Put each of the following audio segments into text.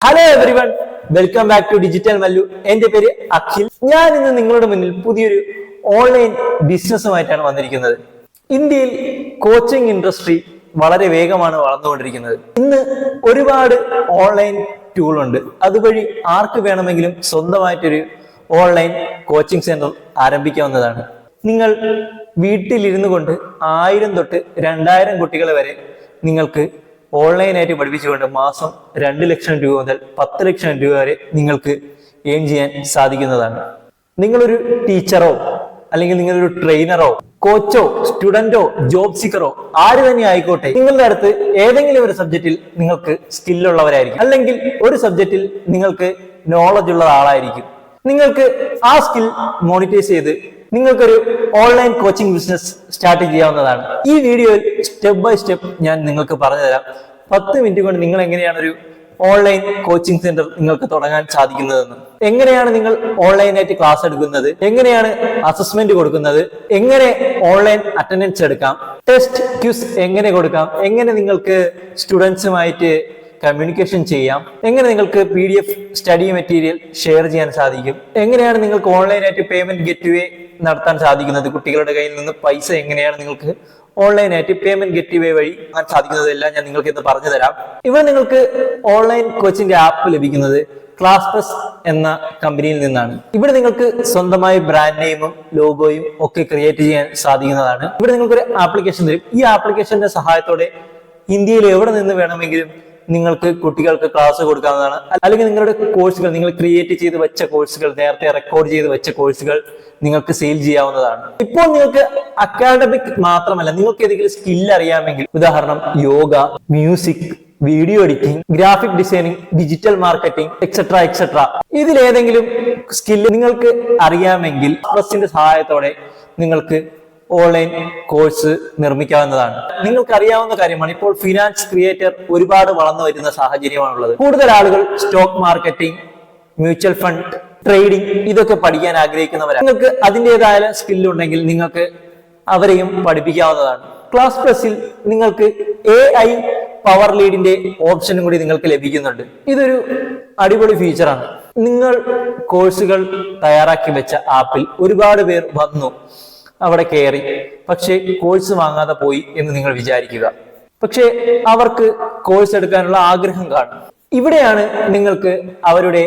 Hello everyone, welcome back to digital Mallu. എന്റെ പേര് അഖിൽ. ഞാൻ ഇന്ന് നിങ്ങളുടെ മുന്നിൽ പുതിയൊരു ഓൺലൈൻ ബിസിനസ്സുമായിട്ടാണ് വന്നിരിക്കുന്നത്. ഇന്ത്യയിൽ കോച്ചിങ് ഇൻഡസ്ട്രി വളരെ വേഗമാണ് വളർന്നുകൊണ്ടിരിക്കുന്നത്. ഇന്ന് ഒരുപാട് ഓൺലൈൻ ടൂൾ ഉണ്ട്. അതുവഴി ആർക്ക് വേണമെങ്കിലും സ്വന്തമായിട്ടൊരു ഓൺലൈൻ കോച്ചിങ് സെന്റർ ആരംഭിക്കാവുന്നതാണ്. നിങ്ങൾ വീട്ടിലിരുന്നു കൊണ്ട് 1000 തൊട്ട് 2000 കുട്ടികളെ വരെ നിങ്ങൾക്ക് ഓൺലൈനായിട്ട് പഠിപ്പിച്ചുകൊണ്ട് മാസം 2 ലക്ഷം രൂപ മുതൽ 10 ലക്ഷം രൂപ വരെ നിങ്ങൾക്ക് ഏൺ ചെയ്യാൻ സാധിക്കുന്നതാണ്. നിങ്ങളൊരു ടീച്ചറോ അല്ലെങ്കിൽ നിങ്ങളൊരു ട്രെയിനറോ കോച്ചോ സ്റ്റുഡന്റോ ജോബ് സീക്കറോ ആര് തന്നെ ആയിക്കോട്ടെ, നിങ്ങളുടെ അടുത്ത് ഏതെങ്കിലും ഒരു സബ്ജക്റ്റിൽ നിങ്ങൾക്ക് സ്കില്ലുള്ളവരായിരിക്കും, അല്ലെങ്കിൽ ഒരു സബ്ജക്റ്റിൽ നിങ്ങൾക്ക് നോളജ് ഉള്ള ആളായിരിക്കും. നിങ്ങൾക്ക് ആ സ്കിൽ മോണിറ്റൈസ് ചെയ്ത് നിങ്ങൾക്കൊരു ഓൺലൈൻ കോച്ചിങ് ബിസിനസ് സ്റ്റാർട്ട് ചെയ്യാവുന്നതാണ്. ഈ വീഡിയോയിൽ സ്റ്റെപ്പ് ബൈ സ്റ്റെപ്പ് ഞാൻ നിങ്ങൾക്ക് പറഞ്ഞു തരാം. 10 മിനിറ്റ് കൊണ്ട് നിങ്ങൾ എങ്ങനെയാണ് ഒരു ഓൺലൈൻ കോച്ചിങ് സെന്റർ നിങ്ങൾക്ക് തുടങ്ങാൻ സാധിക്കുന്നതെന്ന്, എങ്ങനെയാണ് നിങ്ങൾ ഓൺലൈനായിട്ട് ക്ലാസ് എടുക്കുന്നത്, എങ്ങനെയാണ് അസസ്മെന്റ് കൊടുക്കുന്നത്, എങ്ങനെ ഓൺലൈൻ അറ്റൻഡൻസ് എടുക്കാം, ടെസ്റ്റ് ക്യൂസ് എങ്ങനെ കൊടുക്കാം, എങ്ങനെ നിങ്ങൾക്ക് സ്റ്റുഡൻസുമായിട്ട് കമ്മ്യൂണിക്കേഷൻ ചെയ്യാം, എങ്ങനെ നിങ്ങൾക്ക് PDF സ്റ്റഡി മെറ്റീരിയൽ ഷെയർ ചെയ്യാൻ സാധിക്കും, എങ്ങനെയാണ് നിങ്ങൾക്ക് ഓൺലൈനായിട്ട് പേയ്മെന്റ് ഗേറ്റ്വേ നടത്താൻ സാധിക്കുന്നത്, കുട്ടികളുടെ കയ്യിൽ നിന്ന് പൈസ എങ്ങനെയാണ് നിങ്ങൾക്ക് ഓൺലൈനായിട്ട് പേയ്മെന്റ് ഗേറ്റ്വേ വഴി നടത്താൻ സാധിക്കുന്നതെല്ലാം ഞാൻ നിങ്ങൾക്ക് ഇന്ന് പറഞ്ഞു തരാം. ഇവിടെ നിങ്ങൾക്ക് ഓൺലൈൻ കോച്ചിന്റെ ആപ്പ് ലഭിക്കുന്നത് ക്ലാസ് പ്ലസ് എന്ന കമ്പനിയിൽ നിന്നാണ്. ഇവിടെ നിങ്ങൾക്ക് സ്വന്തമായി ബ്രാൻഡ് നെയിമും ലോഗോയും ഒക്കെ ക്രിയേറ്റ് ചെയ്യാൻ സാധിക്കുന്നതാണ്. ഇവിടെ നിങ്ങൾക്കൊരു ആപ്ലിക്കേഷൻ തരും. ഈ ആപ്ലിക്കേഷന്റെ സഹായത്തോടെ ഇന്ത്യയിൽ എവിടെ നിന്ന് വേണമെങ്കിലും നിങ്ങൾക്ക് കുട്ടികൾക്ക് ക്ലാസ് കൊടുക്കാവുന്നതാണ്. അല്ലെങ്കിൽ നിങ്ങളുടെ കോഴ്സുകൾ, നിങ്ങൾ ക്രിയേറ്റ് ചെയ്ത് വെച്ച കോഴ്സുകൾ, നേരത്തെ റെക്കോർഡ് ചെയ്ത് വെച്ച കോഴ്സുകൾ നിങ്ങൾക്ക് സെയിൽ ചെയ്യാവുന്നതാണ്. ഇപ്പോൾ നിങ്ങൾക്ക് അക്കാഡമിക് മാത്രമല്ല, നിങ്ങൾക്ക് ഏതെങ്കിലും സ്കിൽ അറിയാമെങ്കിൽ, ഉദാഹരണം yoga, music, video editing, graphic designing, digital marketing, etcetera ഇതിലേതെങ്കിലും സ്കില്ല് നിങ്ങൾക്ക് അറിയാമെങ്കിൽ പ്ലസിന്റെ സഹായത്തോടെ നിങ്ങൾക്ക് ഓൺലൈൻ കോഴ്സ് നിർമ്മിക്കാവുന്നതാണ്. നിങ്ങൾക്ക് അറിയാവുന്ന കാര്യമാണ്, ഇപ്പോൾ ഫിനാൻസ് ക്രിയേറ്റർ ഒരുപാട് വളർന്നു വരുന്ന സാഹചര്യമാണുള്ളത്. കൂടുതൽ ആളുകൾ stock marketing, mutual fund, trading ഇതൊക്കെ പഠിക്കാൻ ആഗ്രഹിക്കുന്നവരാണ്. നിങ്ങൾക്ക് അതിൻ്റെതായ സ്കില്ലുണ്ടെങ്കിൽ നിങ്ങൾക്ക് അവരെയും പഠിപ്പിക്കാവുന്നതാണ്. ക്ലാസ് പ്ലസിൽ നിങ്ങൾക്ക് AI പവർ ലീഡിന്റെ ഓപ്ഷനും കൂടി നിങ്ങൾക്ക് ലഭിക്കുന്നുണ്ട്. ഇതൊരു അടിപൊളി ഫീച്ചറാണ്. നിങ്ങൾ കോഴ്സുകൾ തയ്യാറാക്കി വെച്ച ആപ്പിൽ ഒരുപാട് പേർ വന്നു അവിടെ കയറി, പക്ഷെ കോഴ്സ് വാങ്ങാതെ പോയി എന്ന് നിങ്ങൾ വിചാരിക്കുക. പക്ഷെ അവർക്ക് കോഴ്സ് എടുക്കാനുള്ള ആഗ്രഹം കാണും. ഇവിടെയാണ് നിങ്ങൾക്ക് അവരുടെ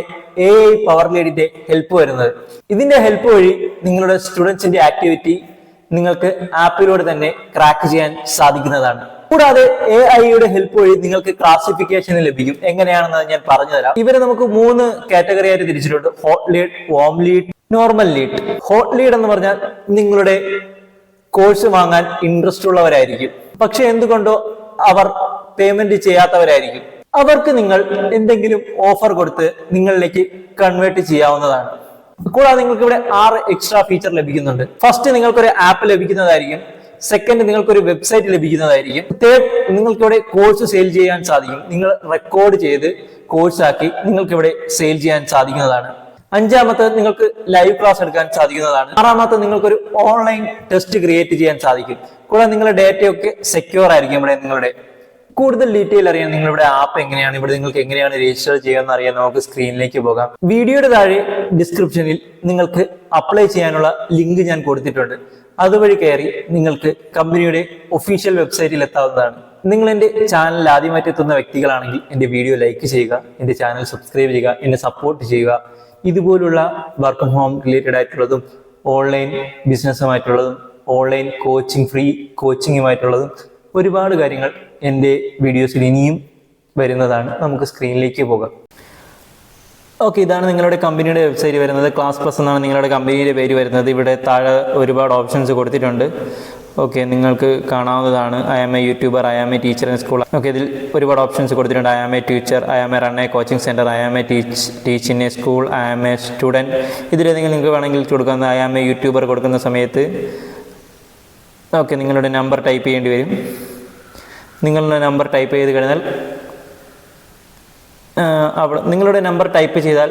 AI പവർ ലീഡിന്റെ ഹെൽപ്പ് വരുന്നത്. ഇതിന്റെ ഹെൽപ്പ് വഴി നിങ്ങളുടെ സ്റ്റുഡൻസിന്റെ ആക്ടിവിറ്റി നിങ്ങൾക്ക് ആപ്പിലൂടെ തന്നെ ക്രാക്ക് ചെയ്യാൻ സാധിക്കുന്നതാണ്. കൂടാതെ AI ഹെൽപ്പ് വഴി നിങ്ങൾക്ക് ക്ലാസിഫിക്കേഷൻ ലഭിക്കും. എങ്ങനെയാണെന്ന് ഞാൻ പറഞ്ഞു തരാം. ഇവരെ നമുക്ക് 3 കാറ്റഗറി ആയിട്ട് തിരിച്ചിട്ടുണ്ട്: hot lead, warm lead, normal lead. Hot lead എന്ന് പറഞ്ഞാൽ നിങ്ങളുടെ കോഴ്സ് വാങ്ങാൻ ഇൻട്രസ്റ്റ് ഉള്ളവരായിരിക്കും, പക്ഷെ എന്തുകൊണ്ടോ അവർ പേയ്മെന്റ് ചെയ്യാത്തവരായിരിക്കും. അവർക്ക് നിങ്ങൾ എന്തെങ്കിലും ഓഫർ കൊടുത്ത് നിങ്ങളിലേക്ക് കൺവേർട്ട് ചെയ്യാവുന്നതാണ്. കൂടാതെ നിങ്ങൾക്ക് ഇവിടെ 6 എക്സ്ട്രാ ഫീച്ചർ ലഭിക്കുന്നുണ്ട്. ഫസ്റ്റ്, നിങ്ങൾക്കൊരു ആപ്പ് ലഭിക്കുന്നതായിരിക്കും. സെക്കൻഡ്, നിങ്ങൾക്കൊരു വെബ്സൈറ്റ് ലഭിക്കുന്നതായിരിക്കും. തേർഡ്, നിങ്ങൾക്ക് ഇവിടെ കോഴ്സ് സെയിൽ ചെയ്യാൻ സാധിക്കും. നിങ്ങൾ റെക്കോർഡ് ചെയ്ത് കോഴ്സ് ആക്കി നിങ്ങൾക്ക് ഇവിടെ സെയിൽ ചെയ്യാൻ സാധിക്കുന്നതാണ്. അഞ്ചാമത്തെ, നിങ്ങൾക്ക് ലൈവ് ക്ലാസ് എടുക്കാൻ സാധിക്കുന്നതാണ്. ആറാമത്തെ, നിങ്ങൾക്കൊരു ഓൺലൈൻ ടെസ്റ്റ് ക്രിയേറ്റ് ചെയ്യാൻ സാധിക്കും. കൂടാതെ നിങ്ങളുടെ ഡേറ്റയൊക്കെ സെക്യൂർ ആയിരിക്കും. ഇവിടെ നിങ്ങളുടെ കൂടുതൽ ഡീറ്റെയിൽ അറിയാൻ നിങ്ങളുടെ ആപ്പ് എങ്ങനെയാണ്, ഇവിടെ നിങ്ങൾക്ക് എങ്ങനെയാണ് രജിസ്റ്റർ ചെയ്യാമെന്ന് അറിയാൻ നമുക്ക് സ്ക്രീനിലേക്ക് പോകാം. വീഡിയോയുടെ താഴെ ഡിസ്ക്രിപ്ഷനിൽ നിങ്ങൾക്ക് അപ്ലൈ ചെയ്യാനുള്ള ലിങ്ക് ഞാൻ കൊടുത്തിട്ടുണ്ട്. അതുവഴി കയറി നിങ്ങൾക്ക് കമ്പനിയുടെ ഒഫീഷ്യൽ വെബ്സൈറ്റിൽ എത്താവുന്നതാണ്. നിങ്ങൾ എൻ്റെ ചാനൽ ആദ്യമായിട്ട് എത്തുന്ന വ്യക്തികളാണെങ്കിൽ എൻ്റെ വീഡിയോ ലൈക്ക് ചെയ്യുക, എൻ്റെ ചാനൽ സബ്സ്ക്രൈബ് ചെയ്യുക, എന്നെ സപ്പോർട്ട് ചെയ്യുക. ഇതുപോലുള്ള വർക്ക് ഫ്രം ഹോം റിലേറ്റഡ് ആയിട്ടുള്ളതും ഓൺലൈൻ ബിസിനസ്സുമായിട്ടുള്ളതും ഓൺലൈൻ കോച്ചിങ്, ഫ്രീ കോച്ചിങ്ങുമായിട്ടുള്ളതും ഒരുപാട് കാര്യങ്ങൾ എൻ്റെ വീഡിയോസിൽ ഇനിയും വരുന്നതാണ്. നമുക്ക് സ്ക്രീനിലേക്ക് പോകാം. ഓക്കെ, ഇതാണ് നിങ്ങളുടെ കമ്പനിയുടെ വെബ്സൈറ്റ് വരുന്നത്. ക്ലാസ് പ്ലസ് എന്നാണ് നിങ്ങളുടെ കമ്പനിയുടെ പേര് വരുന്നത്. ഇവിടെ താഴെ ഒരുപാട് ഓപ്ഷൻസ് കൊടുത്തിട്ടുണ്ട്. ഓക്കെ, നിങ്ങൾക്ക് കാണാവുന്നതാണ്. I am a YouTuber, I am a teacher in school. Okay, ഇതിൽ ഒരുപാട് ഓപ്ഷൻസ് കൊടുത്തിട്ടുണ്ട്. I am a teacher, I am a run a coaching centre, I am a teach in a school, I am a student. ഇതിലേതെങ്കിലും നിങ്ങൾക്ക് വേണമെങ്കിൽ കൊടുക്കുന്ന I am a YouTuber കൊടുക്കുന്ന സമയത്ത് okay നിങ്ങളുടെ നമ്പർ ടൈപ്പ് ചെയ്യേണ്ടി വരും. നിങ്ങളുടെ നമ്പർ ടൈപ്പ് ചെയ്ത് കഴിഞ്ഞാൽ നിങ്ങളുടെ നമ്പർ ടൈപ്പ് ചെയ്താൽ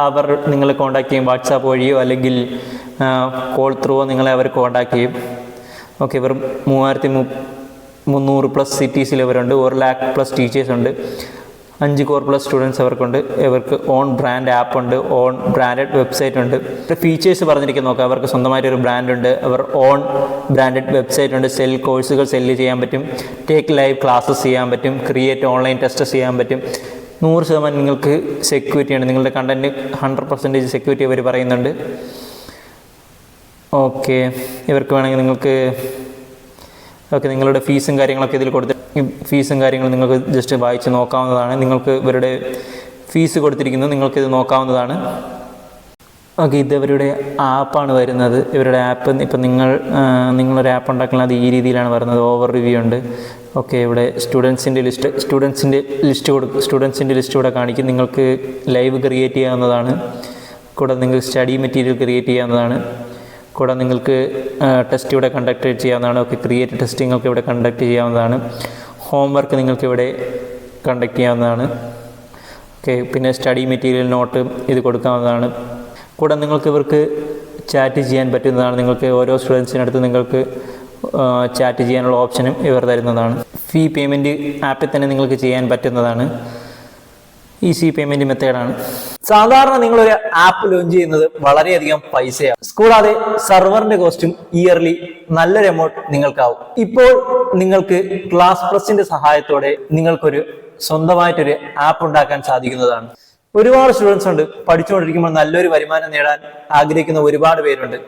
അവർ നിങ്ങളെ കോൺടാക്ട് ചെയ്യും. വാട്സാപ്പ് വഴിയോ അല്ലെങ്കിൽ കോൾ ത്രൂവോ നിങ്ങളെ അവർ കോൺടാക്ട് ചെയ്യും. ഓക്കെ, ഇവർ 3300+ സിറ്റീസിൽ ഇവരുണ്ട്. 1 lakh+ ടീച്ചേഴ്സ് ഉണ്ട്. 5 കോർ പ്ലസ് സ്റ്റുഡൻസ് അവർക്കുണ്ട്. ഇവർക്ക് ഓൺ ബ്രാൻഡ് ആപ്പ് ഉണ്ട്, ഓൺ ബ്രാൻഡഡ് വെബ്സൈറ്റ് ഉണ്ട്. ഫീച്ചേഴ്സ് പറഞ്ഞിരിക്കുന്ന നോക്കാം. അവർക്ക് സ്വന്തമായിട്ടൊരു ബ്രാൻഡ് ഉണ്ട്, അവർ ഓൺ ബ്രാൻഡഡ് വെബ്സൈറ്റ് ഉണ്ട്, കോഴ്സുകൾ സെല്ല് ചെയ്യാൻ പറ്റും, ടേക്ക് ലൈവ് ക്ലാസ്സസ് ചെയ്യാൻ പറ്റും, ക്രിയേറ്റ് ഓൺലൈൻ ടെസ്റ്റ് ചെയ്യാൻ പറ്റും. 100% നിങ്ങൾക്ക് സെക്യൂരിറ്റിയാണ്. നിങ്ങളുടെ കണ്ടന്റ് 100% സെക്യൂരിറ്റി അവർ പറയുന്നുണ്ട്. ഓക്കെ, ഇവർക്ക് വേണമെങ്കിൽ നിങ്ങൾക്ക് നിങ്ങളുടെ ഫീസും കാര്യങ്ങളൊക്കെ ഇതിൽ കൊടുത്ത് ഫീസും കാര്യങ്ങളും നിങ്ങൾക്ക് ജസ്റ്റ് വായിച്ച് നോക്കാവുന്നതാണ്. നിങ്ങൾക്ക് ഇവരുടെ ഫീസ് കൊടുത്തിരിക്കുന്നു, നിങ്ങൾക്കിത് നോക്കാവുന്നതാണ്. ഓക്കെ, ഇതവരുടെ ആപ്പാണ് വരുന്നത്. ഇവരുടെ ആപ്പ് ഇപ്പം നിങ്ങളൊരു ആപ്പ് ഉണ്ടാക്കുന്നത് അത് ഈ രീതിയിലാണ് വരുന്നത്. ഓവർ റിവ്യൂ ഉണ്ട്. ഓക്കെ, ഇവിടെ സ്റ്റുഡൻസിൻ്റെ ലിസ്റ്റ് ഇവിടെ കാണിക്കും. നിങ്ങൾക്ക് ലൈവ് ക്രിയേറ്റ് ചെയ്യാവുന്നതാണ്. കൂടെ നിങ്ങൾക്ക് സ്റ്റഡി മെറ്റീരിയൽ ക്രിയേറ്റ് ചെയ്യാവുന്നതാണ്. കൂടെ നിങ്ങൾക്ക് ടെസ്റ്റ് ഇവിടെ കണ്ടക്ട് ചെയ്യാവുന്നതാണ്. ഓക്കെ, ക്രിയേറ്റ് ടെസ്റ്റ് നിങ്ങൾക്ക് ഇവിടെ കണ്ടക്ട് ചെയ്യാവുന്നതാണ്. ഹോംവർക്ക് നിങ്ങൾക്ക് ഇവിടെ കണ്ടക്ട് ചെയ്യാവുന്നതാണ്. ഓക്കെ, പിന്നെ സ്റ്റഡി മെറ്റീരിയൽ നോട്ട് ഇത് കൊടുക്കാവുന്നതാണ്. കൂടെ നിങ്ങൾക്ക് ഇവർക്ക് ചാറ്റ് ചെയ്യാൻ പറ്റുന്നതാണ്. നിങ്ങൾക്ക് ഓരോ സ്റ്റുഡൻസിനടുത്ത് നിങ്ങൾക്ക് ചാറ്റ് ചെയ്യാനുള്ള ഓപ്ഷനും ഇവർ തരുന്നതാണ്. ഫീ പേയ്മെൻറ്റ് ആപ്പിൽ തന്നെ നിങ്ങൾക്ക് ചെയ്യാൻ പറ്റുന്നതാണ്. ഈസി പേയ്മെൻറ്റ് മെത്തേഡാണ്. സാധാരണ നിങ്ങളൊരു ആപ്പ് ലോഞ്ച് ചെയ്യുന്നത് വളരെയധികം പൈസയാണ്. കൂടാതെ സർവറിന്റെ കോസ്റ്റും ഇയർലി നല്ലൊരു എമൗണ്ട് നിങ്ങൾക്കാവും. ഇപ്പോൾ നിങ്ങൾക്ക് ക്ലാസ് പ്ലസിന്റെ സഹായത്തോടെ നിങ്ങൾക്കൊരു സ്വന്തമായിട്ടൊരു ആപ്പ് ഉണ്ടാക്കാൻ സാധിക്കുന്നതാണ്. ഒരുപാട് സ്റ്റുഡൻസ് ഉണ്ട്, പഠിച്ചുകൊണ്ടിരിക്കുമ്പോൾ നല്ലൊരു വരുമാനം നേടാൻ ആഗ്രഹിക്കുന്ന ഒരുപാട് പേരുണ്ട്.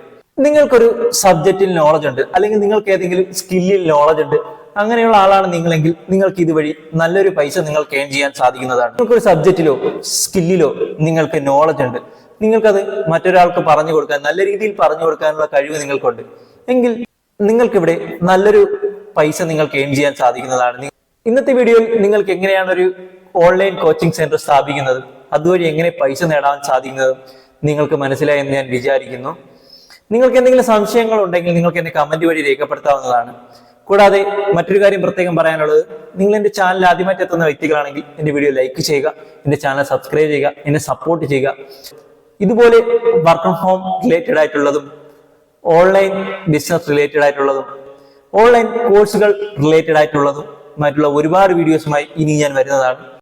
നിങ്ങൾക്കൊരു സബ്ജക്റ്റിൽ നോളജ് ഉണ്ട്, അല്ലെങ്കിൽ നിങ്ങൾക്ക് ഏതെങ്കിലും സ്കില്ലിൽ നോളജ് ഉണ്ട്, അങ്ങനെയുള്ള ആളാണ് നിങ്ങളെങ്കിൽ നിങ്ങൾക്ക് ഇതുവഴി നല്ലൊരു പൈസ നിങ്ങൾക്ക് ഏൺ ചെയ്യാൻ സാധിക്കുന്നതാണ്. നിങ്ങൾക്കൊരു സബ്ജക്റ്റിലോ സ്കില്ലിലോ നിങ്ങൾക്ക് നോളജ് ഉണ്ട്, നിങ്ങൾക്കത് മറ്റൊരാൾക്ക് പറഞ്ഞു കൊടുക്കാൻ, നല്ല രീതിയിൽ പറഞ്ഞു കൊടുക്കാനുള്ള കഴിവ് നിങ്ങൾക്കുണ്ട് എങ്കിൽ നിങ്ങൾക്കിവിടെ നല്ലൊരു പൈസ നിങ്ങൾക്ക് ഏൺ ചെയ്യാൻ സാധിക്കുന്നതാണ്. ഇന്നത്തെ വീഡിയോയിൽ നിങ്ങൾക്ക് എങ്ങനെയാണ് ഒരു ഓൺലൈൻ കോച്ചിങ് സെന്റർ സ്ഥാപിക്കുന്നത്, അതുവഴി എങ്ങനെ പൈസ നേടാൻ സാധിക്കുന്നത് നിങ്ങൾക്ക് മനസ്സിലായെന്ന് ഞാൻ വിചാരിക്കുന്നു. നിങ്ങൾക്ക് എന്തെങ്കിലും സംശയങ്ങൾ ഉണ്ടെങ്കിൽ നിങ്ങൾക്ക് എന്നെ കമന്റ് വഴി രേഖപ്പെടുത്താവുന്നതാണ്. കൂടാതെ മറ്റൊരു കാര്യം പ്രത്യേകം പറയാനുള്ളത്, നിങ്ങൾ എൻ്റെ ചാനൽ ആദ്യമായിട്ട് എത്തുന്ന വ്യക്തികളാണെങ്കിൽ എൻ്റെ വീഡിയോ ലൈക്ക് ചെയ്യുക, എൻ്റെ ചാനൽ സബ്സ്ക്രൈബ് ചെയ്യുക, എന്നെ സപ്പോർട്ട് ചെയ്യുക. ഇതുപോലെ വർക്ക് ഫ്രം ഹോം റിലേറ്റഡ് ആയിട്ടുള്ളതും ഓൺലൈൻ ബിസിനസ് റിലേറ്റഡ് ആയിട്ടുള്ളതും ഓൺലൈൻ കോഴ്സുകൾ റിലേറ്റഡ് ആയിട്ടുള്ളതും മറ്റുള്ള ഒരുപാട് വീഡിയോസുമായി ഇനി ഞാൻ വരുന്നതാണ്.